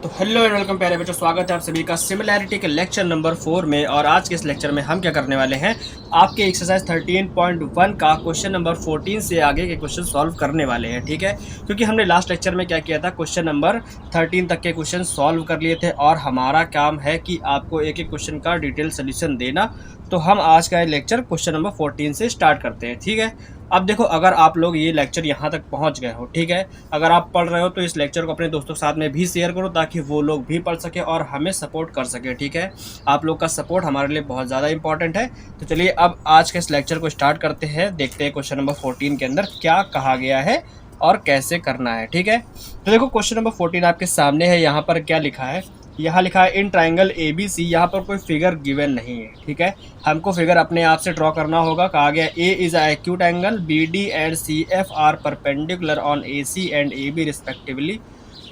तो hello and welcome प्यारे बच्चों, स्वागत है आप सभी का सिमिलैरिटी के लेक्चर नंबर 4 में। और आज के इस लेक्चर में हम क्या करने वाले हैं, आपके एक्सरसाइज 13.1 का क्वेश्चन नंबर 14 से आगे के क्वेश्चन सॉल्व करने वाले हैं। ठीक है, क्योंकि हमने लास्ट लेक्चर में क्या किया था, क्वेश्चन नंबर 13 तक के क्वेश्चन सॉल्व कर लिए थे और हमारा काम है कि आपको एक एक क्वेश्चन का डिटेल सोल्यूशन देना। तो हम आज का लेक्चर क्वेश्चन नंबर 14 से स्टार्ट करते हैं। ठीक है, अब देखो, अगर आप लोग ये लेक्चर यहाँ तक पहुँच गए हो, ठीक है, अगर आप पढ़ रहे हो तो इस लेक्चर को अपने दोस्तों के साथ में भी शेयर करो ताकि वो लोग भी पढ़ सके और हमें सपोर्ट कर सके। ठीक है, आप लोग का सपोर्ट हमारे लिए बहुत ज़्यादा इंपॉर्टेंट है। तो चलिए अब आज के इस लेक्चर को स्टार्ट करते हैं, देखते हैं क्वेश्चन नंबर 14 के अंदर क्या कहा गया है और कैसे करना है। ठीक है, तो देखो क्वेश्चन नंबर 14 आपके सामने है। यहाँ पर क्या लिखा है, यहाँ लिखा है इन ट्राइंगल ए बी सी। यहाँ पर कोई फिगर गिवन नहीं है। ठीक है, हमको फिगर अपने आप से ड्रॉ करना होगा। कहा गया A is a acute angle, B D and C F are perpendicular on A C and A B respectively.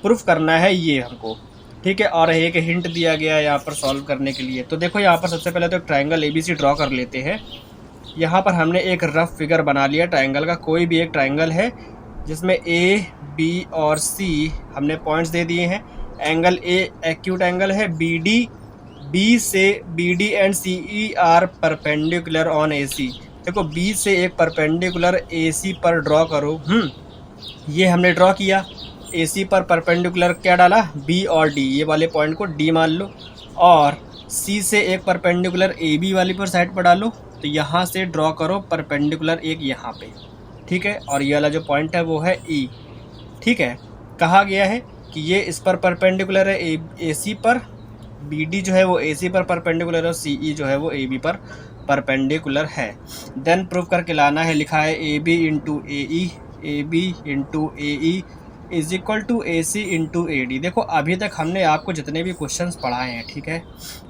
Proof करना है ये हमको। ठीक है, और एक हिंट दिया गया है यहाँ पर सॉल्व करने के लिए। तो देखो यहाँ पर सबसे पहले तो एक triangle A B C draw कर लेते हैं। यहाँ पर हमने एक रफ फिगर बना लिया ट्राइंगल का। कोई भी एक ट्राइंगल है जिसमें ए बी और सी हमने पॉइंट्स दे दिए हैं। एंगल ए एक्यूट एंगल है, बी डी, बी से B D and C E are perpendicular on A C. देखो बी से एक परपेंडिकुलर ए सी पर ड्रॉ करो। ये हमने ड्रॉ किया। ए सी पर परपेंडिकुलर क्या डाला, बी और डी, ये वाले पॉइंट को डी मान लो। और सी से एक परपेंडिकुलर ए बी वाली पर साइड पर डालो। तो यहाँ से ड्रॉ करो परपेंडिकुलर एक यहाँ पे। ठीक है, और ये वाला जो पॉइंट है वो है ई। ठीक है, कहा गया है कि ये इस पर परपेंडिकुलर है ए सी पर, बी डी जो है वो ए सी पर परपेंडिकुलर है और सी ई जो है वो ए बी पर परपेंडिकुलर है। देन प्रूफ करके लाना है। लिखा है A B into A B into A E is equal to A C into A D. देखो अभी तक हमने आपको जितने भी क्वेश्चंस पढ़ाए हैं, ठीक है,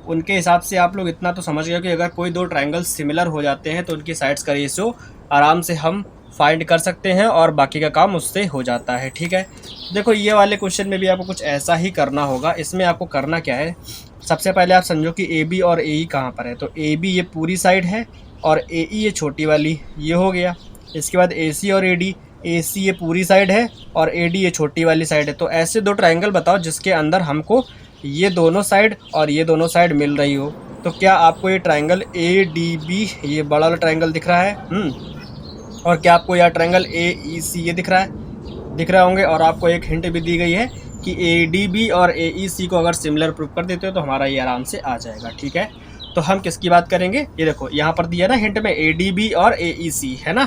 उनके हिसाब से आप लोग इतना तो समझ गए कि अगर कोई दो ट्राइंगल सिमिलर हो जाते हैं तो उनकी साइड्स का रेशियो आराम से हम फाइंड कर सकते हैं और बाकी का काम उससे हो जाता है। ठीक है, देखो ये वाले क्वेश्चन में भी आपको कुछ ऐसा ही करना होगा। इसमें आपको करना क्या है, सबसे पहले आप समझो कि ए बी और ए ई कहाँ पर है। तो ए बी ये पूरी साइड है और ए ई ये छोटी वाली, ये हो गया। इसके बाद ए सी और ए सी ये पूरी साइड है और ए डी ये छोटी वाली साइड है। तो ऐसे दो ट्राइंगल बताओ जिसके अंदर हमको ये दोनों साइड और ये दोनों साइड मिल रही हो। तो क्या आपको ये ट्राइंगल ए डी बी, ये बड़ा वाला ट्राइंगल दिख रहा है? और क्या आपको यह ट्रायंगल ए ई सी ये दिख रहे होंगे। और आपको एक हिंट भी दी गई है कि ए डी बी और ए ई सी को अगर सिमिलर प्रूफ कर देते हो तो हमारा ये आराम से आ जाएगा। ठीक है, तो हम किसकी बात करेंगे, ये देखो यहाँ पर दिया ना हिंट में ए डी बी और ए ई सी, है ना।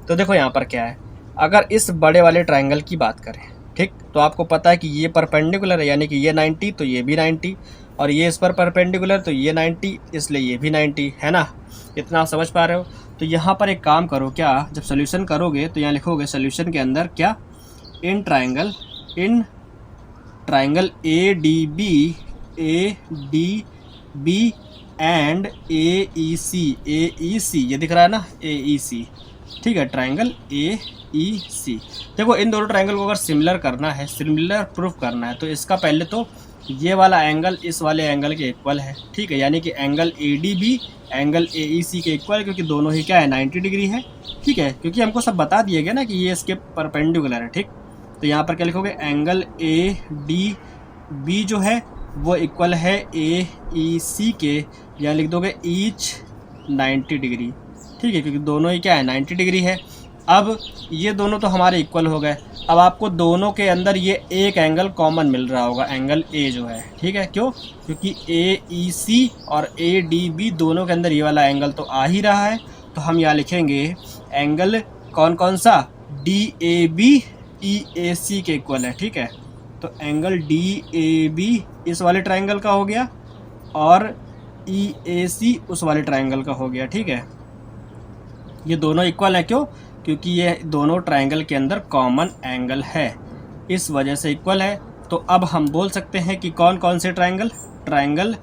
तो देखो यहाँ पर क्या है, अगर इस बड़े वाले ट्राइंगल की बात करें, ठीक, तो आपको पता है कि ये परपेंडिकुलर है, यानी कि ये 90 तो ये भी 90, और ये इस पर परपेंडिकुलर तो ये 90, इसलिए ये भी 90, है ना। इतना आप समझ पा रहे हो। तो यहाँ पर एक काम करो, क्या जब सोल्यूशन करोगे तो यहाँ लिखोगे सोल्यूशन के अंदर क्या, in triangle A D B and A E C, ये दिख रहा है ना, ए ई सी। ठीक है, ट्राइंगल ए ई सी। देखो इन दोनों ट्राइंगल को अगर सिमिलर करना है, सिमिलर प्रूफ करना है, तो इसका पहले तो ये वाला एंगल इस वाले एंगल के इक्वल है। ठीक है, यानी कि angle A D B angle A E C के इक्वल है, क्योंकि दोनों ही क्या है, 90 डिग्री है। ठीक है, क्योंकि हमको सब बता दिया गया ना कि ये इसके परपेंडिकुलर है। ठीक, तो यहाँ पर क्या लिखोगे, एंगल ए डी बी जो है वो इक्वल है ए ई सी के, यहाँ लिख दोगे ईच 90 डिग्री। ठीक है, क्योंकि दोनों ही क्या है, 90 डिग्री है। अब ये दोनों तो हमारे इक्वल हो गए। अब आपको दोनों के अंदर ये एक एंगल कॉमन मिल रहा होगा, एंगल ए जो है। ठीक है, क्यों, क्योंकि ए ई सी और ए डी बी दोनों के अंदर ये वाला एंगल तो आ ही रहा है। तो हम यहाँ लिखेंगे एंगल कौन कौन सा, D A B E A C के इक्वल है। ठीक है, तो एंगल डी ए बी इस वाले ट्राइंगल का हो गया और ई ए सी उस वाले ट्राइंगल का हो गया। ठीक है, ये दोनों इक्वल है, क्यों, क्योंकि ये दोनों ट्राइंगल के अंदर कॉमन एंगल है, इस वजह से इक्वल है। तो अब हम बोल सकते हैं कि कौन कौन से ट्राइंगल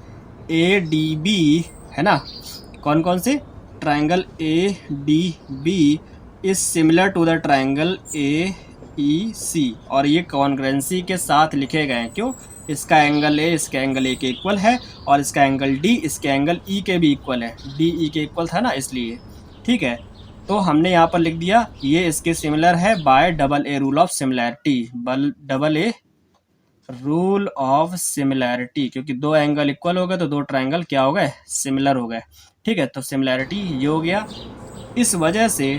ए डी बी, है ना, कौन कौन से triangle A D B is similar to the triangle A E C, और ये कॉन्ग्रुएंसी के साथ लिखे गए हैं। क्यों, इसका एंगल ए इसके एंगल ए के इक्वल है और इसका एंगल डी इसके एंगल ई के भी इक्वल है, डी ई के इक्वल था ना, इसलिए। ठीक है, तो हमने यहाँ पर लिख दिया ये इसके सिमिलर है bye double a rule of similarity, double a rule of similarity, क्योंकि दो एंगल इक्वल हो गए तो दो ट्रायंगल क्या हो गए, सिमिलर हो गए। ठीक है, तो सिमिलैरिटी ये हो गया। इस वजह से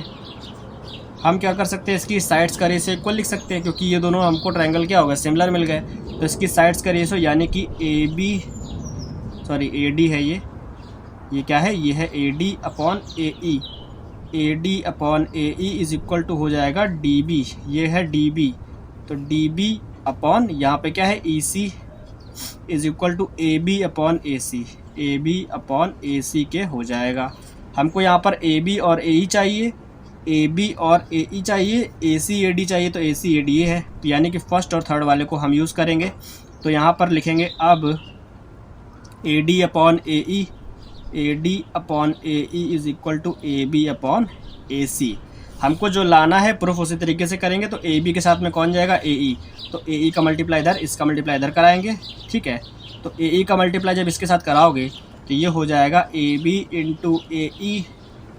हम क्या कर सकते हैं, इसकी साइड्स का रेशियो इक्वल लिख सकते हैं, क्योंकि ये दोनों हमको ट्रायंगल क्या हो गए, सिमिलर मिल गए। तो इसकी साइड्स का रेशियो यानी कि ए डी है, ये क्या है, ये है A D upon A E. A D upon A E is equal to हो जाएगा डी बी, ये है डी बी। तो डी बी अपॉन यहाँ पे क्या है, E C is equal to A B upon A C, A B upon A C के हो जाएगा। हमको यहाँ पर ए बी और ए ई चाहिए, ए बी और ए ई चाहिए, ए सी ए डी चाहिए, तो ए सी ए डी है, तो यानी कि फर्स्ट और थर्ड वाले को हम यूज़ करेंगे। तो यहाँ पर लिखेंगे अब A D upon A E, A D upon A E is equal to A B upon A C. हमको जो लाना है प्रूफ उसी तरीके से करेंगे। तो ए बी के साथ में कौन जाएगा, ए ई, तो ए ई का मल्टीप्लाई इधर, इसका मल्टीप्लाई इधर कराएंगे। ठीक है, तो ए ई का मल्टीप्लाई जब इसके साथ कराओगे तो ये हो जाएगा A B into A E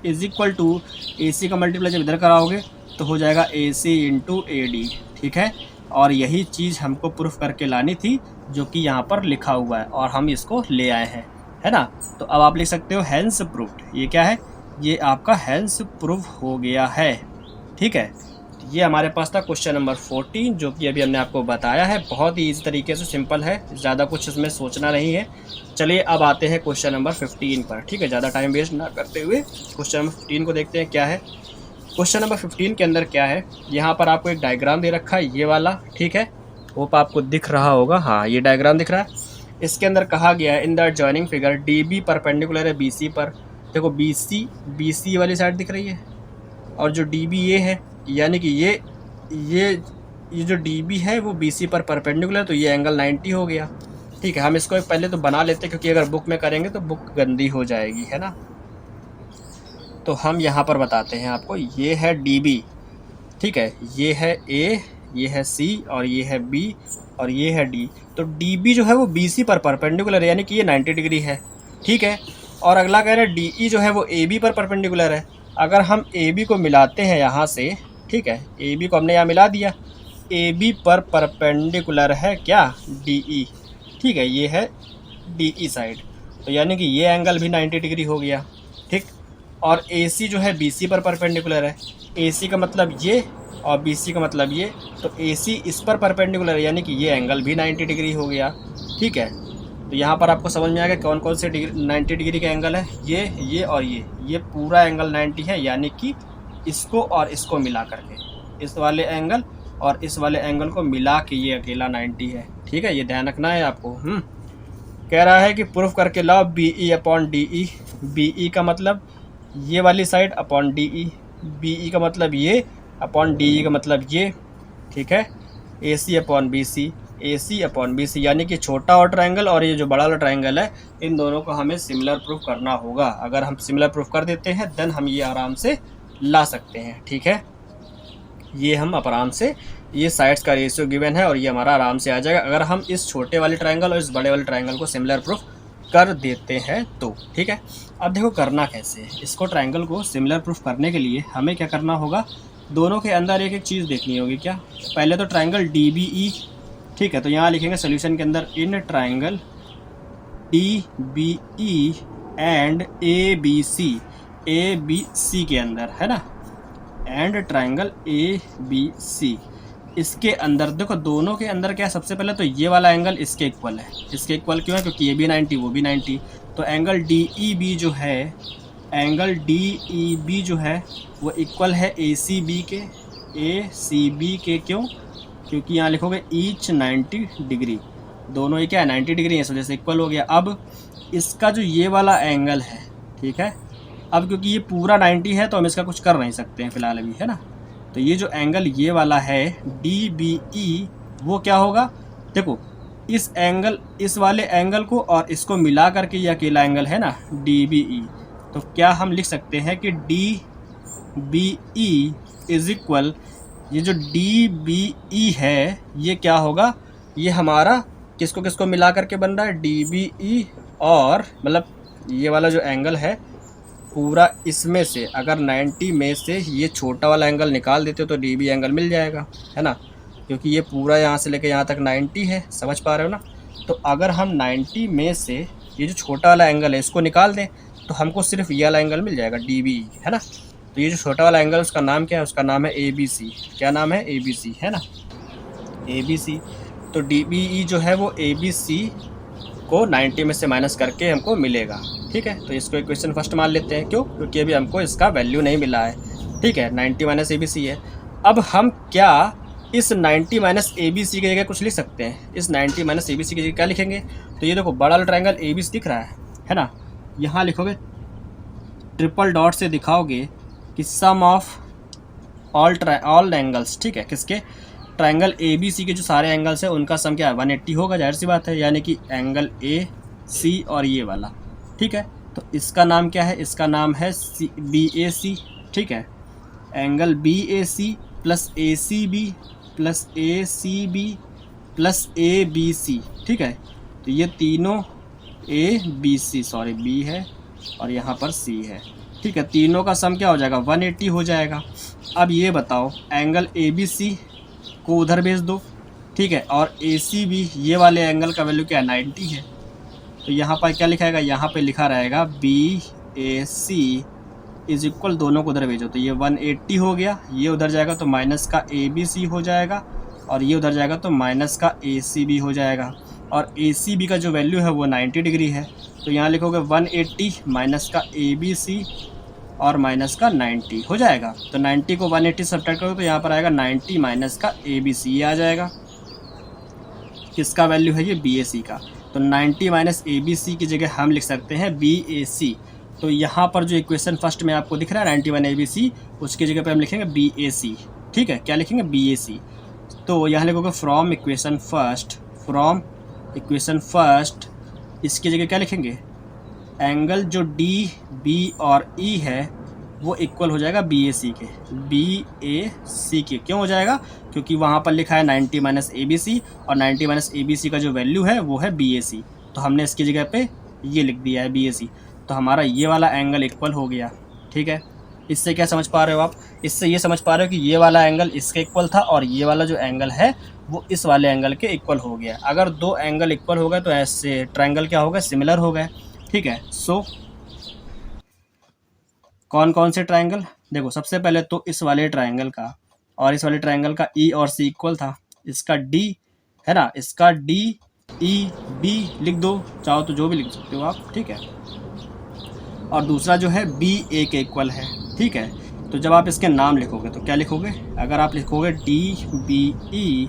is equal to A C का मल्टीप्लाई जब इधर कराओगे तो हो जाएगा ए सी इंटू ए डी। ठीक है, और यही चीज़ हमको प्रूफ करके लानी थी, जो कि यहाँ पर लिखा हुआ है और हम इसको ले आए हैं, है ना। तो अब आप लिख सकते हो हैंस प्रूफ्ड। ये क्या है, ये आपका हैंस प्रूफ हो गया है। ठीक है, ये हमारे पास था क्वेश्चन नंबर 14, जो कि अभी हमने आपको बताया है। बहुत ही इजी तरीके से, सिंपल है, ज़्यादा कुछ इसमें सोचना नहीं है। चलिए अब आते हैं क्वेश्चन नंबर 15 पर। ठीक है, ज़्यादा टाइम वेस्ट ना करते हुए क्वेश्चन नंबर 15 को देखते हैं क्या है। क्वेश्चन नंबर 15 के अंदर क्या है, यहाँ पर आपको एक डायग्राम दे रखा है, ये वाला। ठीक है, होप आपको दिख रहा होगा, हाँ ये डायग्राम दिख रहा है। इसके अंदर कहा गया है in the joining figure D B perpendicular है बी सी पर। देखो बी सी वाली साइड दिख रही है, और जो डी बी ये है, यानी कि ये जो डी बी है वो बी सी पर परपेंडिकुलर, तो ये एंगल 90 हो गया। ठीक है, हम इसको पहले तो बना लेते हैं, क्योंकि अगर बुक में करेंगे तो बुक गंदी हो जाएगी, है ना। तो हम यहाँ पर बताते हैं आपको, ये है डी बी। ठीक है, ये है ए, ये है सी, और ये है बी, और ये है डी। तो डी बी जो है वो बी सी पर परपेंडिकुलर है, यानी कि ये 90 डिग्री है। ठीक है, और अगला कह रहे हैं डी ई जो है वो ए बी पर परपेंडिकुलर है। अगर हम ए बी को मिलाते हैं यहाँ से, ठीक है, ए बी को हमने यहाँ मिला दिया, ए बी पर परपेंडिकुलर है क्या, डी ई। ठीक है, ये है डी ई साइड, तो यानी कि ये एंगल भी 90 डिग्री हो गया। ठीक, और ए सी जो है बी सी पर परपेंडिकुलर है, ए सी का मतलब ये और बी सी का मतलब ये, तो ए सी इस पर परपेंडिकुलर है, यानी कि ये एंगल भी 90 डिग्री हो गया। ठीक है, तो यहाँ पर आपको समझ में आ गया कौन कौन से 90 डिग्री का एंगल है, ये और ये पूरा एंगल 90 है, यानी कि इसको और इसको मिला करके, इस वाले एंगल और इस वाले एंगल को मिला के ये अकेला 90 है। ठीक है, ये ध्यान रखना है आपको। कह रहा है कि प्रूफ करके लाओ B E upon D E. B E का मतलब ये वाली side upon D E, B E का मतलब ये अपॉन डी ई का मतलब ये। ठीक है, ए सी अपॉन बी सी, ए सी अपॉन बी सी, यानी कि छोटा और ट्रायंगल और ये जो बड़ा वाला ट्रायंगल है, इन दोनों को हमें सिमिलर प्रूफ करना होगा। अगर हम सिमिलर प्रूफ कर देते हैं देन हम ये आराम से ला सकते हैं। ठीक है, ये हम आराम से, ये साइड्स का रेशियो गिवन है और ये हमारा आराम से आ जाएगा, अगर हम इस छोटे वाले ट्रायंगल और इस बड़े वाले ट्रायंगल को सिमिलर प्रूफ कर देते हैं तो। ठीक है, अब देखो करना कैसे है इसको। ट्रायंगल को सिमिलर प्रूफ करने के लिए हमें क्या करना होगा, दोनों के अंदर एक एक चीज़ देखनी होगी। क्या, पहले तो ट्रायंगल डी बी ई। ठीक है, तो यहाँ लिखेंगे सोल्यूशन के अंदर in triangle D B E and A B C के अंदर, है ना, and triangle A B C, इसके अंदर देखो दोनों के अंदर क्या है, सबसे पहले तो ये वाला एंगल इसके इक्वल है। इसके इक्वल क्यों है, क्योंकि ये भी 90 वो भी 90, तो एंगल डी ई बी जो है, एंगल डी ई बी जो है वो इक्वल है ए सी बी के। क्यों, क्योंकि यहाँ लिखोगे ईच 90 डिग्री, दोनों ये क्या है 90 डिग्री है, इस वजह से इक्वल हो गया। अब इसका जो ये वाला एंगल है, ठीक है, अब क्योंकि ये पूरा 90 है तो हम इसका कुछ कर नहीं सकते हैं फिलहाल अभी, है ना। तो ये जो एंगल ये वाला है डी बी ई, वो क्या होगा, देखो इस एंगल, इस वाले एंगल को और इसको मिला करके ये अकेला एंगल है ना डी बी ई, तो क्या हम लिख सकते हैं कि D B E is equal, ये जो डी बी ई है ये क्या होगा, ये हमारा किसको किसको मिला करके बन रहा है, डी बी ई, और मतलब ये वाला जो एंगल है पूरा, इसमें से अगर 90 में से ये छोटा वाला एंगल निकाल देते हो तो डी बी एंगल मिल जाएगा, है ना। क्योंकि ये पूरा यहाँ से लेके यहाँ तक 90 है, समझ पा रहे हो ना। तो अगर हम 90 में से ये जो छोटा वाला एंगल है इसको निकाल दें तो हमको सिर्फ ये वाला एंगल मिल जाएगा DBE, है ना। तो ये जो छोटा वाला एंगल उसका नाम क्या है, उसका नाम है ABC। क्या नाम है, ABC, है ना, ABC। तो DBE जो है वो ABC को 90 में से माइनस करके हमको मिलेगा, ठीक है। तो इसको इक्वेशन फर्स्ट मान लेते हैं, क्यों, क्योंकि अभी हमको इसका वैल्यू नहीं मिला है, ठीक है। 90 माइनस ABC है। अब हम क्या इस 90 माइनस ABC की जगह कुछ लिख सकते हैं। इस 90 माइनस ABC की जगह क्या लिखेंगे, तो ये देखो बड़ा वाला ट्रायंगल ABC दिख रहा है ना। यहाँ लिखोगे ट्रिपल डॉट से दिखाओगे कि सम ऑफ ऑल एंगल्स, ठीक है, किसके, ट्रायंगल ABC के जो सारे एंगल्स हैं उनका सम क्या है, 180 होगा, जाहिर सी बात है, यानी कि एंगल AC और ये वाला, ठीक है। तो इसका नाम क्या है, इसका नाम है BAC, ठीक है। Angle BAC plus ACB plus ACB plus ABC, ठीक है। तो ये तीनों ABC, सॉरी B है और यहाँ पर C है, ठीक है। तीनों का सम क्या हो जाएगा, 180 हो जाएगा। अब ये बताओ एंगल ABC को उधर भेज दो, ठीक है, और ACB ये वाले एंगल का वैल्यू क्या है, 90 है। तो यहाँ पर क्या लिखा रहेगा, यहाँ पे लिखा रहेगा BAC इज इक्वल, दोनों को उधर भेजो तो ये 180 हो गया, ये उधर जाएगा तो माइनस का ABC हो जाएगा और ये उधर जाएगा तो माइनस का ACB हो जाएगा। और ACB का जो वैल्यू है वो 90 डिग्री है। तो यहाँ लिखोगे 180 माइनस का ABC और माइनस का 90 हो जाएगा। तो 90 को 180 सब्ट्रैक्ट करो तो यहाँ पर आएगा 90 माइनस का ABC, ये आ जाएगा। किसका वैल्यू है, ये BAC का। तो 90 माइनस ABC की जगह हम लिख सकते हैं BAC। तो यहाँ पर जो इक्वेशन फर्स्ट में आपको दिख रहा है 91 ABC, उसकी जगह पे हम लिखेंगे BAC, ठीक है। क्या लिखेंगे, BAC। तो यहाँ लिखोगे फ्रॉम इक्वेशन फर्स्ट, इसकी जगह क्या लिखेंगे, एंगल जो DB और E है वो इक्वल हो जाएगा BAC के। क्यों हो जाएगा, क्योंकि वहाँ पर लिखा है 90 माइनस ABC और 90 माइनस ABC का जो वैल्यू है वो है BAC। तो हमने इसकी जगह पे ये लिख दिया है BAC। तो हमारा ये वाला एंगल इक्वल हो गया, ठीक है। इससे क्या समझ पा रहे हो आप, इससे ये समझ पा रहे हो कि ये वाला एंगल इसके इक्वल था और ये वाला जो एंगल है वो इस वाले एंगल के इक्वल हो गया। अगर दो एंगल इक्वल हो गए तो ऐसे ट्रायंगल क्या हो गए, सिमिलर हो गए, ठीक है। सो कौन कौन से ट्रायंगल, देखो सबसे पहले तो इस वाले ट्रायंगल का और इस वाले ट्रायंगल का E और C इक्वल था, इसका D है ना, इसका DEB लिख दो, चाहो तो जो भी लिख सकते हो आप, ठीक है। और दूसरा जो है BA के इक्वल है, ठीक है। तो जब आप इसके नाम लिखोगे तो क्या लिखोगे, अगर आप लिखोगे DBE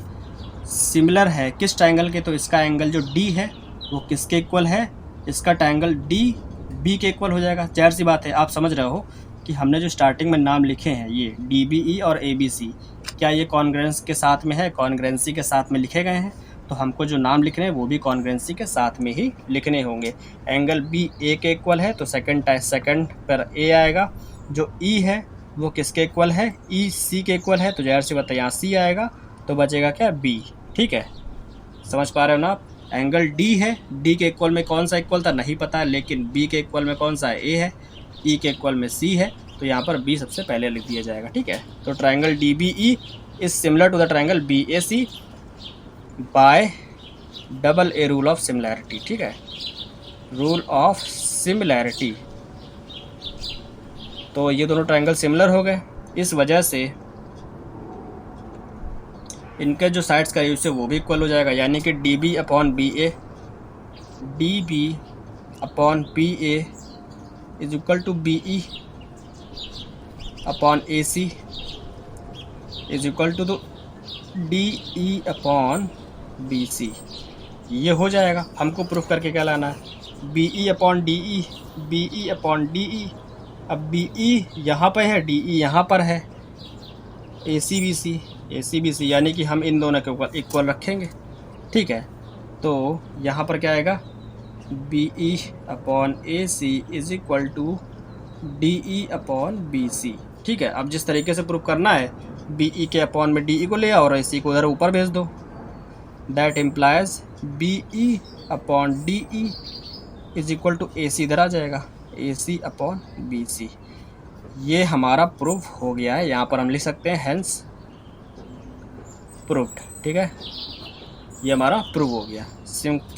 सिमिलर है किस ट्रायंगल के, तो इसका एंगल जो D है वो किसके इक्वल है, इसका ट्रायंगल DB के इक्वल हो जाएगा। जाहिर सी बात है, आप समझ रहे हो कि हमने जो स्टार्टिंग में नाम लिखे हैं ये DBE और ABC, क्या ये कॉन्ग्रुएंस के साथ में है, कॉन्ग्रुएंसी के साथ में लिखे गए हैं। तो हमको जो नाम लिखने हैं वो भी कॉन्ग्रुएंसी के साथ में ही लिखने होंगे। एंगल BA के इक्वल है तो सेकंड पर A आएगा। जो E है वो किसके इक्वल है, EC के इक्वल है, तो जाहिर सी बात है यहाँ C आएगा, तो बचेगा क्या, B, ठीक है। समझ पा रहे हो ना आप। एंगल D है, D के इक्वल में कौन सा इक्वल था नहीं पता, लेकिन B के इक्वल में कौन सा है, A है, E के इक्वल में C है, तो यहाँ पर B सबसे पहले लिख दिया जाएगा, ठीक है। तो triangle DBE is similar to the triangle BAC by double A rule of similarity, ठीक है, रूल ऑफ सिमिलैरिटी। तो ये दोनों ट्रायंगल सिमिलर हो गए, इस वजह से इनके जो साइड्स का यूज है वो भी इक्वल हो जाएगा, यानी कि DB upon BA is equal to BE upon AC is equal to DE upon BC। ये हो जाएगा। हमको प्रूफ करके क्या लाना है, BE अपॉन DE। अब BE यहाँ पर है, DE यहाँ पर है, AC BC यानी कि हम इन दोनों के इक्वल रखेंगे, ठीक है। तो यहाँ पर क्या आएगा, BE upon AC is equal to DE upon BC, ठीक है। अब जिस तरीके से प्रूफ करना है, BE के अपॉन में DE को ले आओ और AC को उधर ऊपर भेज दो। That implies BE upon DE is equal to AC, इधर आ जाएगा, AC अपॉन BC। ये हमारा प्रूफ हो गया है। यहाँ पर हम लिख सकते हैं हेंस प्रूव्ड। ठीक है, ये हमारा प्रूव हो गया।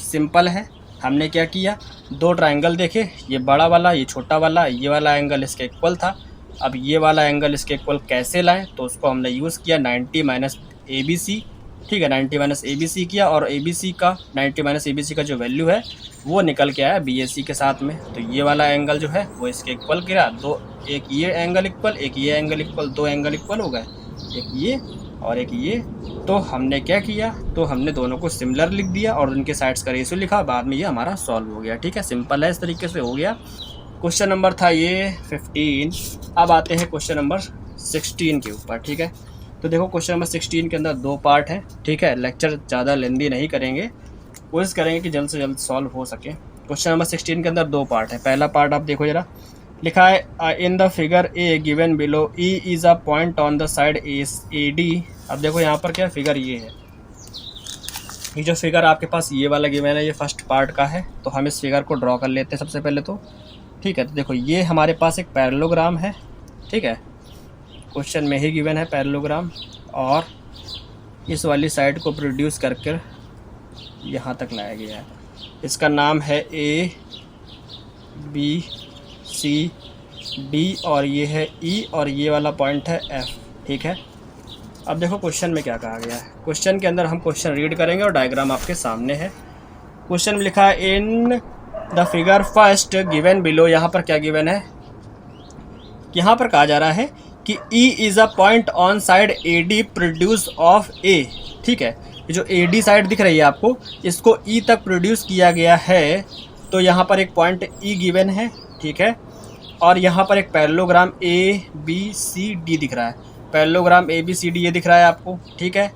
सिंपल है। हमने क्या किया, दो ट्रायंगल देखे, ये बड़ा वाला, ये छोटा वाला, ये वाला एंगल इसके इक्वल था। अब ये वाला एंगल इसके इक्वल कैसे लाएं, तो उसको हमने यूज़ किया 90 माइनस ए बी सी। ठीक है, 90 माइनस ए बी सी किया, और ए बी सी का 90 माइनस ए बी सी का जो वैल्यू है वो निकल के आया बी ए सी के साथ में। तो ये वाला एंगल जो है वो इसके इक्वल गिरा, दो, एक ये एंगल इक्वल, एक ये एंगल इक्वल, दो एंगल इक्वल हो गए, एक ये और एक ये। तो हमने क्या किया, तो हमने दोनों को सिमिलर लिख दिया और उनके साइड्स का रेशियो लिखा, बाद में ये हमारा सॉल्व हो गया। ठीक है, सिंपल है, इस तरीके से हो गया। क्वेश्चन नंबर था ये 15। अब आते हैं क्वेश्चन नंबर 16 के ऊपर। ठीक है, तो देखो क्वेश्चन नंबर 16 के अंदर दो पार्ट हैं। ठीक है, लेक्चर ज़्यादा लेंदी नहीं करेंगे, कोशिश करेंगे कि जल्द से जल्द सॉल्व हो सके। क्वेश्चन नंबर 16 के अंदर दो पार्ट है। पहला पार्ट आप देखो जरा, लिखा है in the figure A given below E is a point on the side A D. अब देखो यहाँ पर क्या फिगर ये है, ये जो फिगर आपके पास ये वाला गिवन है, ये फर्स्ट पार्ट का है। तो हम इस फिगर को ड्रॉ कर लेते हैं सबसे पहले तो। ठीक है, तो देखो ये हमारे पास एक पैरेललोग्राम है। ठीक है, क्वेश्चन में ही गिवन है पैरेललोग्राम, और इस वाली साइड को प्रोड्यूस करके यहाँ तक लाया गया है। इसका नाम है ए बी सी डी, और ये है ई, और ये वाला पॉइंट है एफ। ठीक है, अब देखो क्वेश्चन में क्या कहा गया है। क्वेश्चन के अंदर हम क्वेश्चन रीड करेंगे और डायग्राम आपके सामने है। क्वेश्चन में लिखा है in the figure first given below. यहाँ पर क्या गिवन है, यहाँ पर कहा जा रहा है कि E is a point on side A D produce of A. ठीक है, ये जो ए डी साइड दिख रही है आपको, इसको E तक प्रोड्यूस किया गया है। तो यहाँ पर एक पॉइंट E गिवन है। ठीक है, और यहाँ पर एक parallelogram A B C D दिख रहा है। Parallelogram A B C D ये दिख रहा है आपको। ठीक है,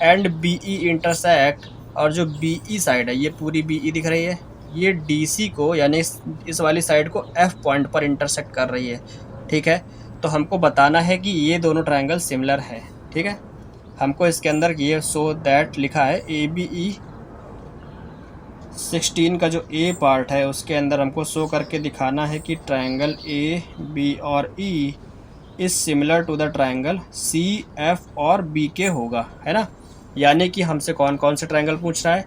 एंड बी ई इंटरसेक्ट, और जो बी ई साइड है ये पूरी बी ई दिख रही है, ये डी सी को यानी इस वाली साइड को एफ पॉइंट पर इंटरसेक्ट कर रही है। ठीक है, तो हमको बताना है कि ये दोनों ट्रायंगल सिमिलर है। ठीक है, हमको इसके अंदर ये सो दैट लिखा है ए बी ई 16 का जो ए पार्ट है उसके अंदर हमको शो करके दिखाना है कि ट्रायंगल ए बी और E is similar to the triangle C F और बी के होगा, है ना। यानी कि हमसे कौन कौन से ट्रायंगल पूछ रहा है,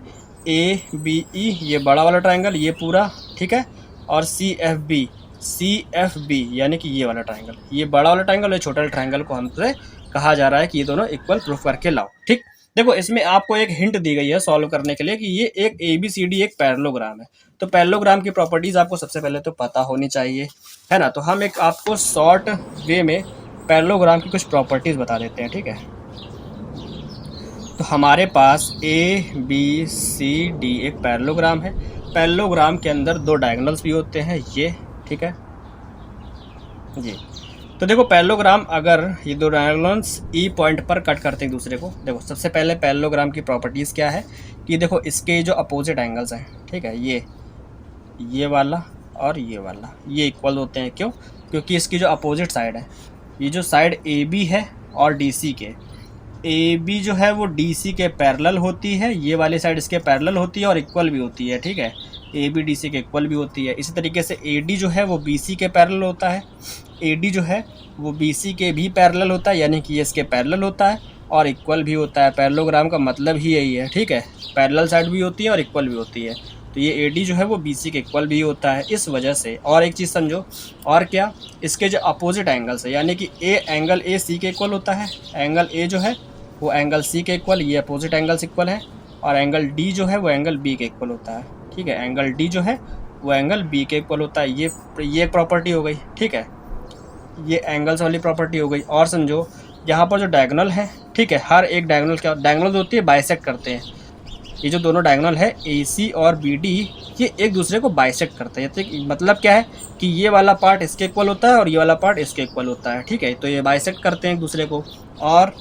ए बी ई ये बड़ा वाला ट्रायंगल ये पूरा, ठीक है, और सी एफ बी यानी कि ये वाला ट्रायंगल, ये बड़ा वाला ट्रायंगल और छोटा वाला ट्रायंगल को हमसे कहा जा रहा है कि ये दोनों इक्वल प्रूफ करके लाओ। ठीक, देखो इसमें आपको एक हिंट दी गई है सॉल्व करने के लिए कि ये एक ए बी सी डी एक पैरेललोग्राम है। तो पैरेललोग्राम की प्रॉपर्टीज़ आपको सबसे पहले तो पता होनी चाहिए, है ना। तो हम एक आपको शॉर्ट वे में पैरेललोग्राम की कुछ प्रॉपर्टीज़ बता देते हैं। ठीक है, तो हमारे पास ए बी सी डी एक पैरेललोग्राम है। पैरेललोग्राम के अंदर दो डायगोनल्स भी होते हैं, ये, ठीक है जी। तो देखो पैरेललोग्राम अगर ये दो डायगोनल्स ई पॉइंट पर कट करते हैं एक दूसरे को, देखो सबसे पहले पैरेललोग्राम की प्रॉपर्टीज़ क्या है कि देखो इसके जो अपोजिट एंगल्स हैं, ठीक है, ये वाला और ये वाला, ये इक्वल होते हैं। क्यों? क्योंकि इसकी जो अपोजिट साइड है, ये जो साइड ए बी है और डी सी के, ए बी जो है वो डी सी के पैरेलल होती है, ये वाली साइड इसके पैरेलल होती है और इक्वल भी होती है। ठीक है, ए बी डी सी के इक्वल भी होती है। इसी तरीके से ए डी जो है वो बी सी के पैरेलल होता है, ए डी जो है वो बी सी के भी पैरेलल होता है, यानी कि ये इसके पैरेलल होता है और इक्वल भी होता है। पैरेललोग्राम का मतलब ही यही है। ठीक है, पैरेलल साइड भी होती है और इक्वल भी होती है। तो ये ए डी जो है वो बी सी के इक्वल भी होता है। इस वजह से और एक चीज़ समझो, और क्या, इसके जो अपोजिट एंगल्स है, यानी कि ए एंगल ए सी के इक्वल होता है, एंगल ए जो है वो एंगल सी के इक्वल, ये अपोजिट एंगल्स इक्वल है, और एंगल डी जो है वो एंगल बी के इक्वल होता है। ठीक है, एंगल डी जो है वो एंगल बी के इक्वल होता है। ये एक प्रॉपर्टी हो गई। ठीक है, ये एंगल्स वाली प्रॉपर्टी हो गई। और समझो यहाँ पर जो डायगोनल है, ठीक है, हर एक डायगोनल क्या डायगोनल होती है, बाइसेक्ट करते हैं। ये जो दोनों डायगोनल है ए सी और बी डी, ये एक दूसरे को बाइसेक्ट करते हैं। तो मतलब क्या है कि ये वाला पार्ट इसके इक्वल होता है और ये वाला पार्ट इसके इक्वल होता है। ठीक है, तो ये बाइसेक्ट करते हैं एक दूसरे को। और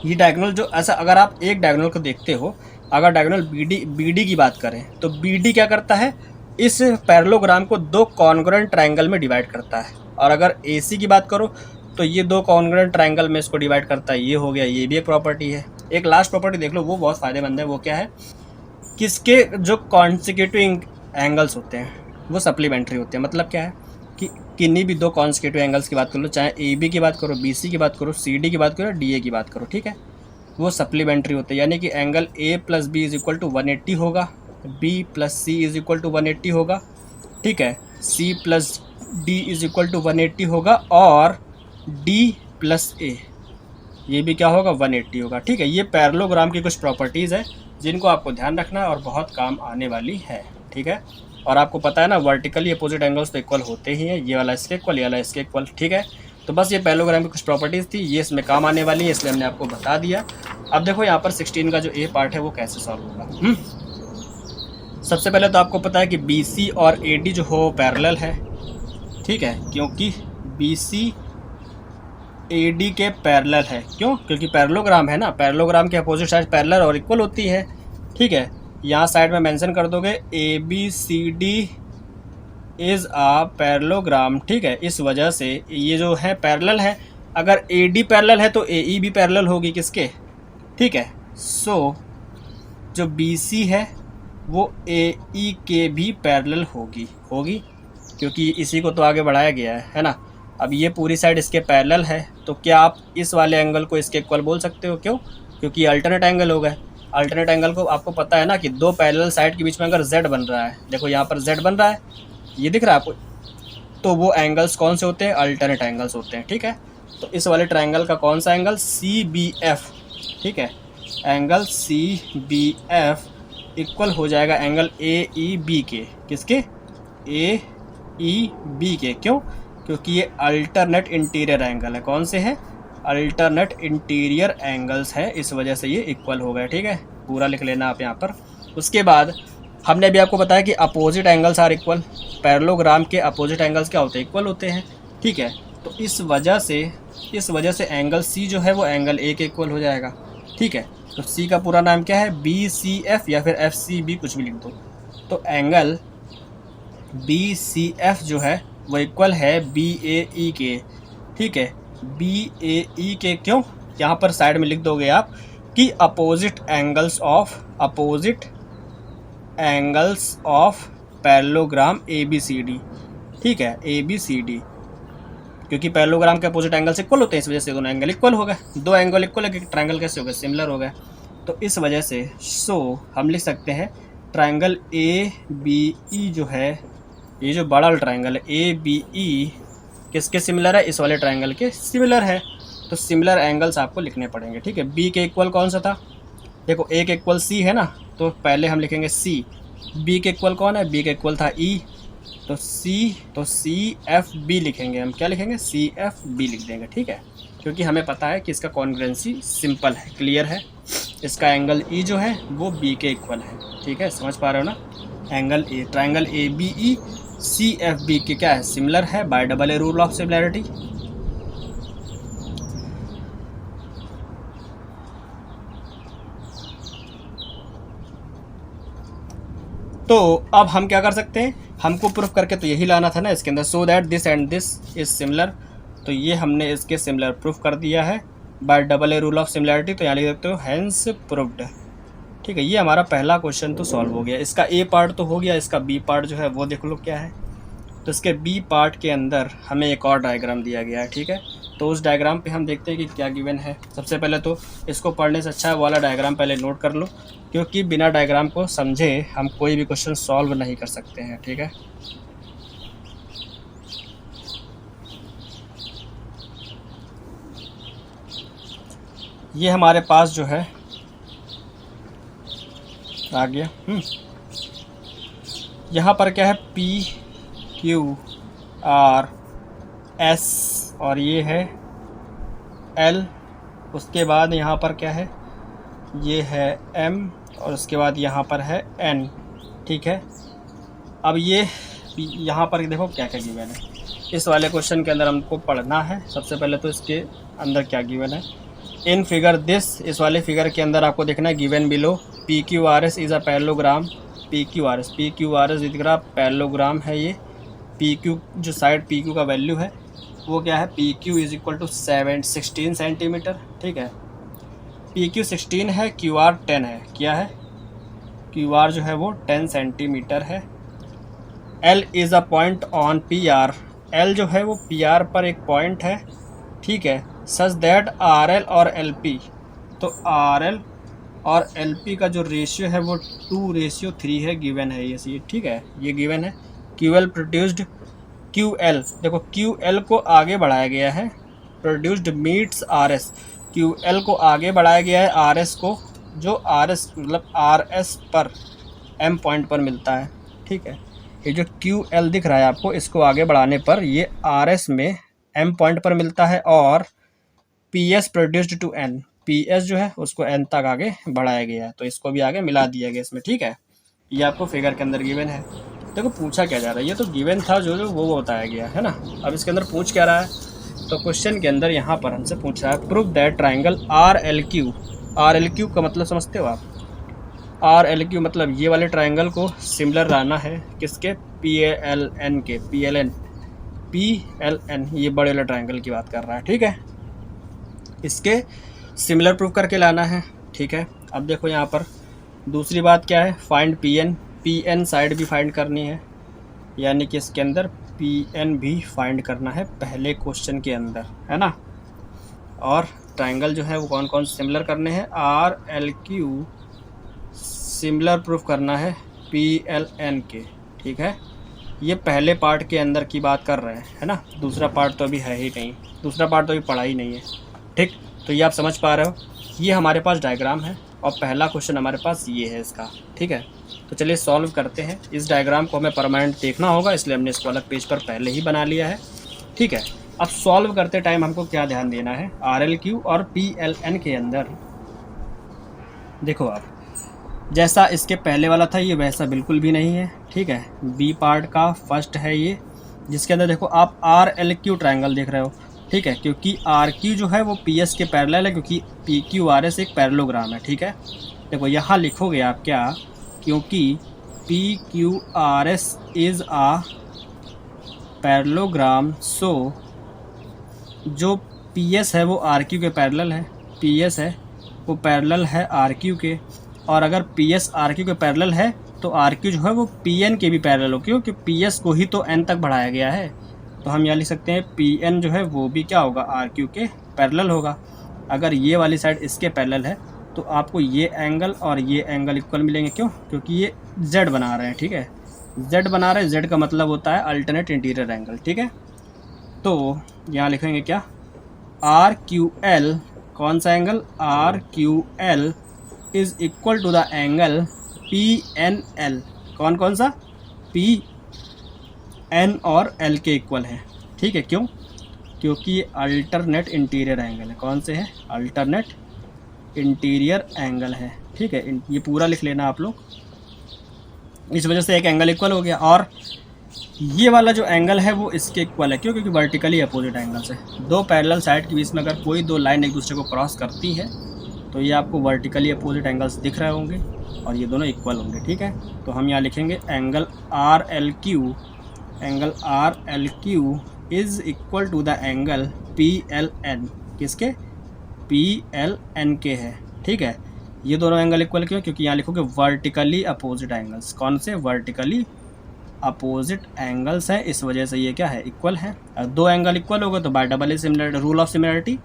ये डायगोनल जो ऐसा, अगर आप एक डायगोनल को देखते हो, अगर डायगोनल बी डी की बात करें तो बी डी क्या करता है, इस पैरेललोग्राम को दो कॉन्ग्रुएंट ट्रायंगल में डिवाइड करता है। और अगर ए सी की बात करो तो ये दो कॉन्ग्रुएंट ट्रायंगल में इसको डिवाइड करता है। ये हो गया, ये भी एक प्रॉपर्टी है। एक लास्ट प्रॉपर्टी देख लो, वो बहुत फ़ायदेमंद है। वो क्या है, किसके जो कॉन्सिक्यूटिव एंगल्स होते हैं वो सप्लीमेंट्री होते हैं। मतलब क्या है कि किन्हीं भी दो कॉन्सिक्यूटिव एंगल्स की बात कर लो, चाहे ए बी की बात करो, बी सी की बात करो, सी डी की बात करो, डी ए की बात करो। ठीक है, वो सप्लीमेंट्री होते हैं, यानी कि angle A plus B is equal to 180 होगा, B plus C is equal to 180 होगा, ठीक है, C plus D is equal to 180 होगा, और डी प्लस ए ये भी क्या होगा 180 होगा, ठीक है। ये पैरेललोग्राम की कुछ प्रॉपर्टीज़ है जिनको आपको ध्यान रखना है और बहुत काम आने वाली है, ठीक है। और आपको पता है ना, वर्टिकली अपोजिट एंगल्स तो इक्वल होते ही हैं, ये वाला इसके इक्वल, ये वाला इसके इक्वल, ठीक है। तो बस ये पैरेललोग्राम की कुछ प्रॉपर्टीज़ थी, ये इसमें काम आने वाली है, इसलिए हमने आपको बता दिया। अब देखो यहाँ पर 16 का जो ए पार्ट है वो कैसे सॉल्व होगा। सबसे पहले तो आपको पता है कि बी सी और ए डी जो हो पैरेलल है, ठीक है, क्योंकि बी सी ए डी के पैरेलल है। क्यों? क्योंकि पैरेललोग्राम है ना, पैरेललोग्राम के अपोजिट साइड पैरेलल और इक्वल होती है, ठीक है। यहाँ साइड में मेंशन कर दोगे A B C D is a parallelogram, ठीक है। इस वजह से ये जो है पैरेलल है, अगर ए डी पैरेलल है तो ए ई भी पैरेलल होगी किसके, ठीक है। सो जो बी सी है वो ए ई के भी पैरेलल होगी, क्योंकि इसी को तो आगे बढ़ाया गया है ना। अब ये पूरी साइड इसके पैरेलल है, तो क्या आप इस वाले एंगल को इसके इक्वल बोल सकते हो? क्यों? क्योंकि ये अल्टरनेट एंगल हो गए। अल्टरनेट एंगल को आपको पता है ना कि दो पैरेलल साइड के बीच में अगर z बन रहा है, देखो यहाँ पर z बन रहा है, ये दिख रहा है आपको, तो वो एंगल्स कौन से होते हैं? अल्टरनेट एंगल्स होते हैं, ठीक है। तो इस वाले ट्रायंगल का कौन सा एंगल? CBF, ठीक है। एंगल CBF इक्वल हो जाएगा एंगल AEB के, किसके? AEB के। क्यों? क्योंकि ये अल्टरनेट इंटीरियर एंगल है। कौन से हैं? अल्टरनेट इंटीरियर एंगल्स है, इस वजह से ये इक्वल हो गए, ठीक है। पूरा लिख लेना आप यहाँ पर। उसके बाद हमने भी आपको बताया कि opposite angles are equal, parallelogram के अपोजिट एंगल्स क्या होते हैं? इक्वल होते हैं, ठीक है। तो इस वजह से एंगल C जो है वो एंगल A के इक्वल हो जाएगा, ठीक है। तो C का पूरा नाम क्या है? BCF या फिर FCB, कुछ भी लिख दो। तो एंगल BCF जो है वो इक्वल है BAE के, ठीक है। BAE के। क्यों? यहाँ पर साइड में लिख दोगे आप कि opposite angles of parallelogram ABCD, ठीक है, ABCD। क्योंकि पैरेललोग्राम के अपोजिट एंगल्स इक्वल होते हैं, इस वजह से दोनों एंगल इक्वल हो गए। दो एंगल इक्वल है कि ट्रायंगल कैसे हो गए? सिमिलर हो गए। तो इस वजह से हम लिख सकते हैं ट्रायंगल ABE जो है, ये जो बड़ा ट्रायंगल है ABE किसके सिमिलर है? इस वाले ट्रायंगल के सिमिलर है। तो सिमिलर एंगल्स आपको लिखने पड़ेंगे, ठीक है। B के इक्वल कौन सा था? देखो A के इक्वल C है ना, तो पहले हम लिखेंगे C। B के इक्वल कौन है? B के इक्वल था E, तो CFB लिखेंगे हम। क्या लिखेंगे? CFB लिख देंगे, ठीक है। क्योंकि हमें पता है कि इसका कॉन्ग्रुएंसी सिंपल है, क्लियर है। इसका एंगल E जो है वो B के इक्वल है, ठीक है। समझ पा रहे हो ना? Angle A, triangle ABE CFB के क्या है? सिमिलर है bye double a rule of similarity. तो अब हम क्या कर सकते हैं? हमको प्रूफ करके तो यही लाना था ना इसके अंदर, so that this and this is similar. तो ये हमने इसके सिमिलर प्रूफ कर दिया है bye double a rule of similarity. तो यहाँ लिख सकते हो हैंस प्रूव्ड, ठीक है। ये हमारा पहला क्वेश्चन तो सॉल्व हो गया। इसका ए पार्ट तो हो गया, इसका बी पार्ट जो है वो देख लो क्या है। तो इसके बी पार्ट के अंदर हमें एक और डायग्राम दिया गया है, ठीक है। तो उस डायग्राम पे हम देखते हैं कि क्या गिवन है। सबसे पहले तो इसको पढ़ने से अच्छा है वाला डायग्राम पहले नोट कर लो, क्योंकि बिना डायग्राम को समझे हम कोई भी क्वेश्चन सॉल्व नहीं कर सकते हैं, ठीक है। ये हमारे पास जो है आ गया। यहाँ पर क्या है? PQRS और ये है L। उसके बाद यहाँ पर क्या है? ये है M और उसके बाद यहाँ पर है N, ठीक है। अब ये यहाँ पर देखो क्या क्या गिवन है। इस वाले क्वेश्चन के अंदर हमको पढ़ना है। सबसे पहले तो इसके अंदर क्या गिवन है। इन फिगर दिस, इस वाले फिगर के अंदर आपको देखना है given below PQRS is a parallelogram. PQRS दिख रहा पैरेललोग्राम है ये। PQ जो साइड PQ का वैल्यू है वो क्या है? PQ is equal to 16 centimetre, ठीक है। PQ 16 है, QR 10 है। क्या है? QR जो है वो 10 सेंटीमीटर है। L is a point on PR। L जो है वो PR पर एक पॉइंट है, ठीक है। सच दैट RL और LP, तो RL और LP का जो रेशियो है वो 2:3 है, गिवन है ये ठीक है, ये गिवन है। QL प्रोड्यूस्ड, QL देखो QL को आगे बढ़ाया गया है, प्रोड्यूस्ड मीट्स RS, QL को आगे बढ़ाया गया है RS को, जो RS मतलब RS पर M पॉइंट पर मिलता है, ठीक है। ये जो QL दिख रहा है आपको, इसको आगे बढ़ाने पर ये RS में M पॉइंट पर मिलता है, और PS produced to N, PS जो है उसको N तक आगे बढ़ाया गया है, तो इसको भी आगे मिला दिया गया इसमें, ठीक है। ये आपको फिगर के अंदर गिवन है। देखो पूछा क्या जा रहा है, ये तो गिवन था जो जो वो बताया गया है ना। अब इसके अंदर पूछ क्या रहा है, तो क्वेश्चन के अंदर यहाँ पर हमसे पूछ रहा है prove that triangle RLQ, RLQ का मतलब समझते हो आप? RLQ मतलब ये वाले ट्राइंगल को सिमिलर लाना है किसके, PLN के, PLN ये बड़े वाले ट्राइंगल की बात कर रहा है, ठीक है। इसके सिमिलर प्रूव करके लाना है, ठीक है। अब देखो यहाँ पर दूसरी बात क्या है, फाइंड PN साइड भी फाइंड करनी है, यानी कि इसके अंदर PN भी फाइंड करना है पहले क्वेश्चन के अंदर, है ना। और ट्राइंगल जो है वो कौन कौन सिमिलर करने हैं, RLQ सिमिलर प्रूफ करना है PLN के, ठीक है। ये पहले पार्ट के अंदर की बात कर रहे हैं, है ना। दूसरा पार्ट तो अभी है ही नहीं, दूसरा पार्ट तो अभी पढ़ा ही नहीं है, ठीक। तो ये आप समझ पा रहे हो, ये हमारे पास डायग्राम है और पहला क्वेश्चन हमारे पास ये है इसका, ठीक है। तो चलिए सॉल्व करते हैं। इस डायग्राम को हमें परमानेंट देखना होगा, इसलिए हमने इसको अलग पेज पर पहले ही बना लिया है, ठीक है। अब सॉल्व करते टाइम हमको क्या ध्यान देना है, RLQ और PLN के अंदर देखो आप, जैसा इसके पहले वाला था ये वैसा बिल्कुल भी नहीं है, ठीक है। बी पार्ट का फर्स्ट है ये, जिसके अंदर देखो आप RLQ ट्रायंगल देख रहे हो, ठीक है, क्योंकि RQ जो है वो PS के पैरेलल है, क्योंकि PQRS एक पैरेललोग्राम है, ठीक है। देखो यहाँ लिखोगे आप क्या, क्योंकि PQRS is a parallelogram, so जो PS है वो RQ के पैरेलल है, PS है वो पैरेलल है RQ के, और अगर PS RQ के पैरेलल है तो RQ जो है वो PN के भी पैरेलल हो, क्योंकि PS को ही तो N तक बढ़ाया गया है। तो हम यहाँ लिख सकते हैं PN जो है वो भी क्या होगा, RQ के पैरेलल होगा। अगर ये वाली साइड इसके पैरेलल है तो आपको ये एंगल और ये एंगल इक्वल मिलेंगे, क्यों, क्योंकि ये Z बना रहे हैं, ठीक है। Z बना रहे हैं, Z का मतलब होता है अल्टरनेट इंटीरियर एंगल, ठीक है। तो यहाँ लिखेंगे क्या, RQL, कौन सा angle, RQL is equal to the angle PNL, कौन कौन सा, PN और L के इक्वल है, ठीक है। क्यों, क्योंकि ये अल्टरनेट इंटीरियर एंगल है, कौन से है, अल्टरनेट इंटीरियर एंगल है, ठीक है। ये पूरा लिख लेना आप लोग, इस वजह से एक एंगल इक्वल हो गया। और ये वाला जो एंगल है वो इसके इक्वल है, क्यों, क्योंकि वर्टिकली अपोजिट एंगल्स है। दो पैरेलल साइड के बीच में अगर कोई दो लाइन एक दूसरे को क्रॉस करती है तो ये आपको वर्टिकली अपोजिट एंगल्स दिख रहे होंगे और ये दोनों इक्वल होंगे, ठीक है। तो हम यहाँ लिखेंगे angle RLQ is equal to the angle PLN, किसके, PLN के है, ठीक है। ये दोनों एंगल इक्वल क्यों, क्योंकि यहाँ लिखोगे वर्टिकली अपोजिट एंगल्स, कौन से, वर्टिकली अपोजिट एंगल्स है, इस वजह से ये क्या है, इक्वल है। और दो एंगल इक्वल होगा तो bye double similarity, rule of similarity,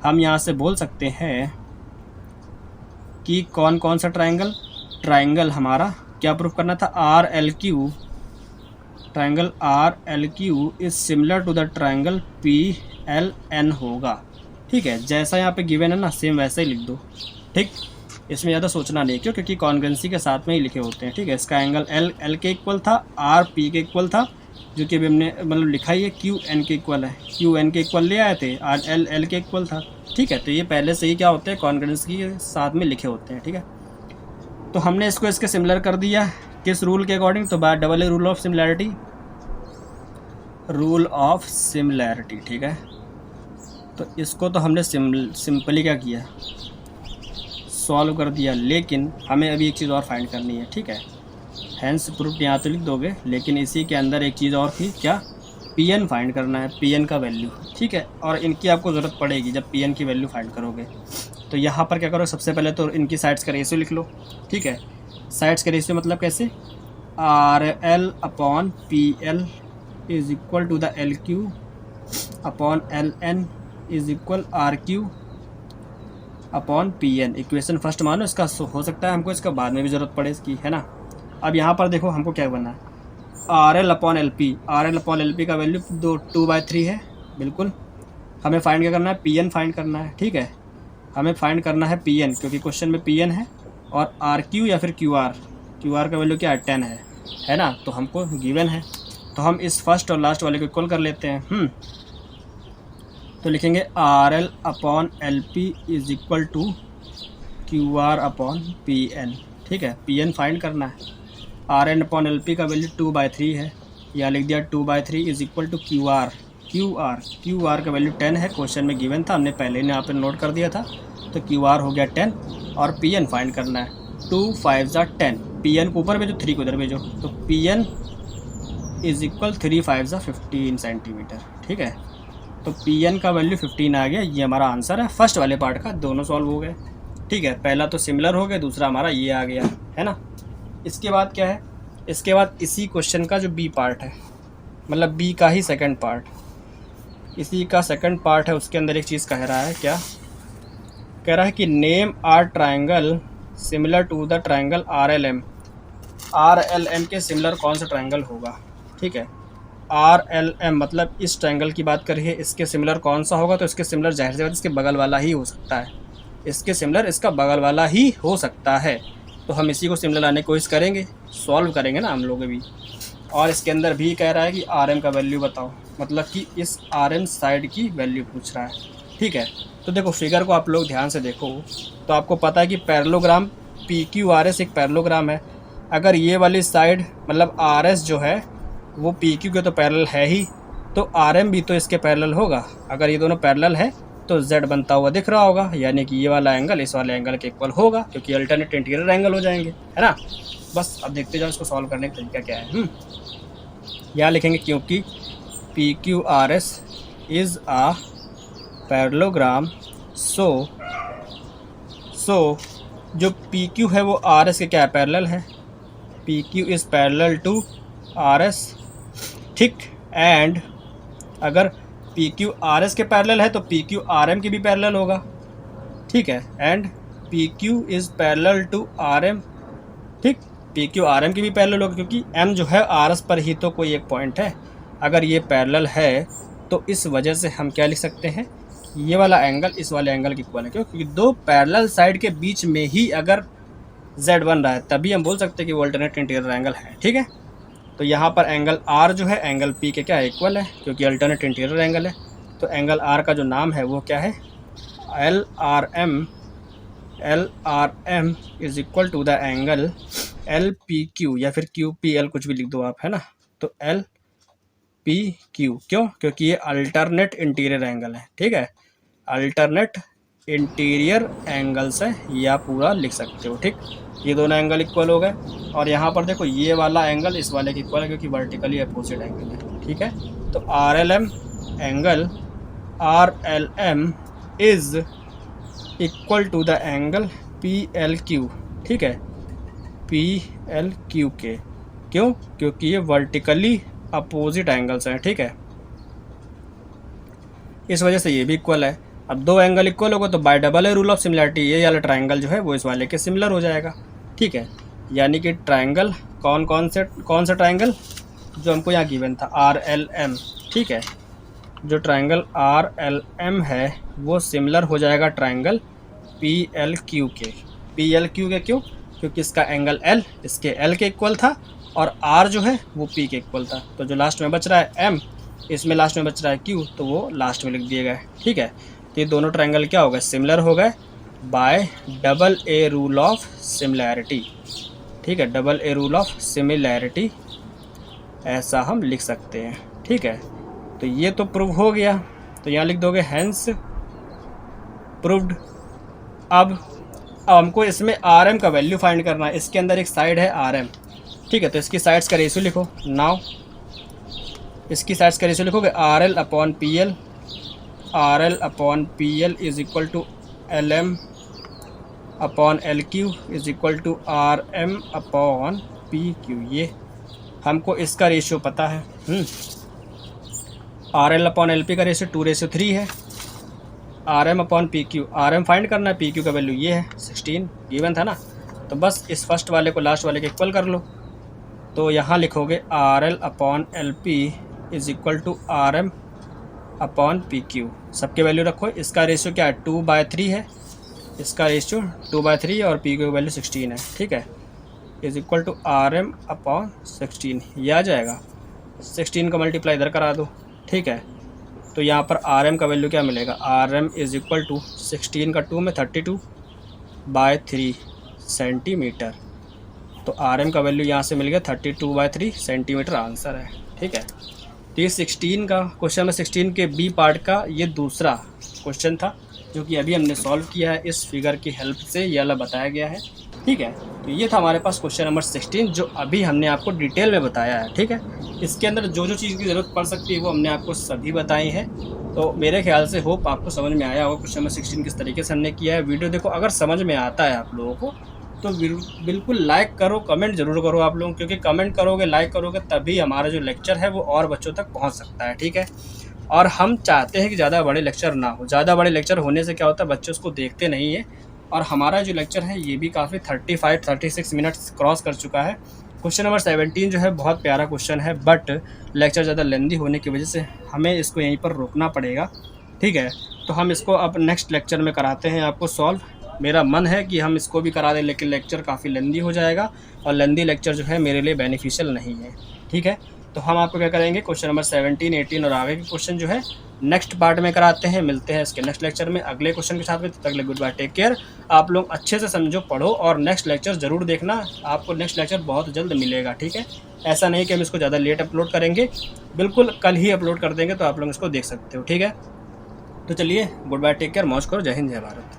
हम यहाँ से बोल सकते हैं कि कौन कौन सा ट्राइंगल हमारा क्या प्रूफ करना था, RLQ, triangle RLQ is similar to the triangle PLN होगा, ठीक है। जैसा यहाँ पे गिवन है ना, सेम वैसे ही लिख दो, ठीक। इसमें ज़्यादा सोचना नहीं, क्यों, क्योंकि कॉन्ग्रुएंसी के साथ में ही लिखे होते हैं, ठीक है। इसका एंगल L के इक्वल था, R P के इक्वल था, जो कि अभी हमने मतलब लिखा ही है, Q N के इक्वल है, Q N के इक्वल ले आए थे, R L के इक्वल था, ठीक है। तो ये पहले से ही क्या होते हैं, कॉन्ग्रुएंसी के साथ में लिखे होते हैं, ठीक है। तो हमने इसको इसके सिमिलर कर दिया, किस रूल के अकॉर्डिंग, तो bye double rule of similarity, rule of similarity, ठीक है। तो इसको तो हमने सिंपली क्या किया, सॉल्व कर दिया, लेकिन हमें अभी एक चीज़ और फाइंड करनी है, ठीक है। हैंस प्रूफ यहाँ तो लिख दोगे, लेकिन इसी के अंदर एक चीज़ और थी, क्या, PN फाइंड करना है, PN का वैल्यू, ठीक है। और इनकी आपको ज़रूरत पड़ेगी जब PN की वैल्यू फाइंड करोगे। तो यहाँ पर क्या करो, सबसे पहले तो इनकी साइड्स का रेशियो लिख लो, ठीक है। साइड्स का रेशियो मतलब कैसे, RL/PL is equal to the LQ/LN is equal RQ upon P N. Equation first मानो, इसका हो सकता है हमको इसका बाद में भी ज़रूरत पड़े इसकी, है ना। अब यहाँ पर देखो हमको क्या बनना है, are L upon L P. Are L upon L P का वैल्यू 2/3 है, बिल्कुल। हमें फाइंड क्या करना है, पी एन फाइंड करना है, ठीक है। हमें फाइंड करना है पी एन, क्योंकि क्वेश्चन में पी एन है। और आर क्यू या फिर क्यू आर का वैल्यू क्या है, 10 है ना। तो हमको गिवन है, तो हम इस फर्स्ट और लास्ट वाले को इक्वल कर लेते हैं। तो लिखेंगे R L upon L P is equal to Q R upon P N, ठीक है। पी एन फाइंड करना है। R N upon L P का वैल्यू 2/3 है, या लिख दिया 2/3 is equal to Q R का वैल्यू 10 है, क्वेश्चन में गिवन था, हमने पहले यहाँ पे नोट कर दिया था। तो क्यू आर हो गया 10 और पी एन फाइंड करना है। 2 5 10, पी एन को ऊपर भेजो, 3 को इधर भेजो, तो P N is equal 3 5 15 centimetre, ठीक है। तो पी एन का वैल्यू 15 आ गया, ये हमारा आंसर है फर्स्ट वाले पार्ट का। दोनों सॉल्व हो गए, ठीक है। पहला तो सिमिलर हो गया, दूसरा हमारा ये आ गया, है ना। इसके बाद क्या है, इसके बाद इसी क्वेश्चन का जो बी पार्ट है, मतलब बी का ही सेकंड पार्ट, इसी का सेकंड पार्ट है, उसके अंदर एक चीज़ कह रहा है, क्या कह रहा है कि name R triangle similar to the triangle R L M. R L M के सिमिलर कौन सा ट्रायंगल होगा, ठीक है। आर एल एम मतलब इस ट्रायंगल की बात करिए, इसके सिमिलर कौन सा होगा, तो इसके सिमिलर जाहिर सी बात इसके बगल वाला ही हो सकता है, इसके सिमिलर इसका बगल वाला ही हो सकता है। तो हम इसी को सिमिलर लाने की कोशिश करेंगे, सॉल्व करेंगे ना हम लोग भी। और इसके अंदर भी कह रहा है कि आर एम का वैल्यू बताओ, मतलब कि इस आर एम साइड की वैल्यू पूछ रहा है, ठीक है। तो देखो फिगर को आप लोग ध्यान से देखो, तो आपको पता है कि parallelogram P Q R S एक पैरेललोग्राम है। अगर ये वाली साइड मतलब आर एस जो है वो पी क्यू के तो पैरेलल है ही, तो आर एम भी तो इसके पैरेलल होगा। अगर ये दोनों पैरेलल है तो z बनता हुआ दिख रहा होगा, यानी कि ये वाला एंगल इस वाले एंगल के इक्वल होगा, क्योंकि अल्टरनेट इंटीरियर एंगल हो जाएंगे, है ना। बस अब देखते जाओ इसको सॉल्व करने का तरीका क्या है। यहाँ लिखेंगे क्योंकि P Q R S is a parallelogram, so जो पी क्यू है वो आर एस के क्या है, पैरेलल है। P Q is parallel to R S, ठीक। एंड अगर पी क्यू आर एस के पैरेलल है तो पी क्यू आर एम के भी पैरेलल होगा, ठीक है। And P Q is parallel to R M, ठीक। पी क्यू आर एम की भी पैरेलल होगा, क्योंकि एम जो है आर एस पर ही तो कोई एक पॉइंट है। अगर ये पैरेलल है तो इस वजह से हम क्या लिख सकते हैं, ये वाला एंगल इस वाले एंगल के इक्वल है, क्योंकि दो पैरेलल साइड के बीच में ही अगर z बन रहा है तभी हम बोल सकते हैं कि वो अल्टरनेट इंटीरियर एंगल है, ठीक है। तो यहाँ पर एंगल R जो है एंगल P के क्या है, इक्वल है, क्योंकि अल्टरनेट इंटीरियर एंगल है। तो एंगल R का जो नाम है वो क्या है, LRM is equal to the angle LPQ, या फिर QPL कुछ भी लिख दो आप, है ना। तो LPQ क्यों, क्योंकि ये अल्टरनेट इंटीरियर एंगल है, ठीक है। अल्टरनेट इंटीरियर एंगल से या पूरा लिख सकते हो, ठीक। ये दोनों एंगल इक्वल हो गए। और यहाँ पर देखो ये वाला एंगल इस वाले के इक्वल है, क्योंकि वर्टिकली अपोजिट एंगल है, ठीक है। तो RLM is equal to the angle PLQ, ठीक है, PLQ के। क्यों, क्योंकि ये वर्टिकली अपोजिट एंगल्स हैं, ठीक है। इस वजह से ये भी इक्वल है। अब दो एंगल इक्वल होगा तो bye double a rule of similarity ये वाला ट्रायंगल जो है वो इस वाले के सिमिलर हो जाएगा, ठीक है। यानी कि ट्रायंगल कौन सा ट्रायंगल जो हमको यहाँ गिवन था, RLM, ठीक है। जो ट्रायंगल RLM है वो सिमिलर हो जाएगा ट्रायंगल PLQ के। PLQ के क्यों, क्योंकि इसका एंगल L इसके L के इक्वल था और R जो है वो P के इक्वल था। तो जो लास्ट में बच रहा है M, इसमें लास्ट में बच रहा है Q, तो वो लास्ट में लिख दिए गए, ठीक है। तो ये दोनों ट्रायंगल क्या हो गए, सिमिलर हो गए bye double a rule of similarity, ठीक है। Double a rule of similarity ऐसा हम लिख सकते हैं, ठीक है। तो ये तो प्रूव हो गया, तो यहाँ लिख दोगे हैंस प्रूव्ड। अब हमको इसमें RM का वैल्यू फाइंड करना है। इसके अंदर एक साइड है RM, ठीक है। तो इसकी साइड्स का रेशियो लिखो। नाउ इसकी साइड्स का रेशियो लिखोगे RL upon PL is equal to LM upon LQ is equal to RM upon PQ। ये हमको इसका रेशियो पता है। RL अपॉन LP का रेशियो 2:3 है। R M upon P Q, R M find करना है, पी क्यू का वैल्यू ये है 16 गिवन था ना, तो बस इस फर्स्ट वाले को लास्ट वाले के इक्वल कर लो। तो यहाँ लिखोगे R L upon L P is equal to R M upon P Q, सबके वैल्यू रखो। इसका रेशियो क्या है 2/3 है, इसका रेशियो 2/3 और पी क्यू वैल्यू 16 है, ठीक है। Is equal to R M upon 16, ये आ जाएगा। 16 का मल्टीप्लाई इधर करा दो, ठीक है। तो यहाँ पर आर एम का वैल्यू क्या मिलेगा, R M is equal to 16 का 2 में 32/3 सेंटीमीटर। तो आर एम का वैल्यू यहाँ से मिल गया 32/3 सेंटीमीटर, आंसर है, ठीक है। तो ये 16 का क्वेश्चन नंबर 16 के बी पार्ट का ये दूसरा क्वेश्चन था, जो कि अभी हमने सॉल्व किया है इस फिगर की हेल्प से, ये वाला बताया गया है, ठीक है। तो ये था हमारे पास क्वेश्चन नंबर 16 जो अभी हमने आपको डिटेल में बताया है, ठीक है। इसके अंदर जो जो चीज़ की ज़रूरत पड़ सकती है वो हमने आपको सभी बताई हैं। तो मेरे ख्याल से होप आपको समझ में आया होगा क्वेश्चन नंबर 16 किस तरीके से हमने किया है। वीडियो देखो, अगर समझ में आता है आप लोगों को तो बिल्कुल लाइक करो, कमेंट ज़रूर करो आप लोग, क्योंकि कमेंट करोगे, लाइक करोगे, तभी हमारा जो लेक्चर है वो और बच्चों तक पहुँच सकता है, ठीक है। और हम चाहते हैं कि ज़्यादा बड़े लेक्चर ना हो, ज़्यादा बड़े लेक्चर होने से क्या होता है, बच्चे उसको देखते नहीं हैं। और हमारा जो लेक्चर है ये भी काफ़ी 35-36 मिनट्स क्रॉस कर चुका है। क्वेश्चन नंबर 17 जो है बहुत प्यारा क्वेश्चन है, बट लेक्चर ज़्यादा लेंदी होने की वजह से हमें इसको यहीं पर रोकना पड़ेगा, ठीक है। तो हम इसको अब नेक्स्ट लेक्चर में कराते हैं आपको सॉल्व। मेरा मन है कि हम इसको भी करा दें, लेकिन लेक्चर काफ़ी लेंदी हो जाएगा और लेंदी लेक्चर जो है मेरे लिए बेनिफिशियल नहीं है, ठीक है। तो हम आपको क्या करेंगे, क्वेश्चन नंबर 17, 18 और आगे के क्वेश्चन जो है नेक्स्ट पार्ट में कराते हैं। मिलते हैं इसके नेक्स्ट लेक्चर में अगले क्वेश्चन के साथ में। तब तक ले गुड बाय, टेक केयर। आप लोग अच्छे से समझो, पढ़ो और नेक्स्ट लेक्चर ज़रूर देखना, आपको नेक्स्ट लेक्चर बहुत जल्द मिलेगा, ठीक है। ऐसा नहीं कि हम इसको ज़्यादा लेट अपलोड करेंगे, बिल्कुल कल ही अपलोड कर देंगे, तो आप लोग इसको देख सकते हो, ठीक है। तो चलिए गुड बाय, टेक केयर, मौज करो, जय हिंद, जय भारत।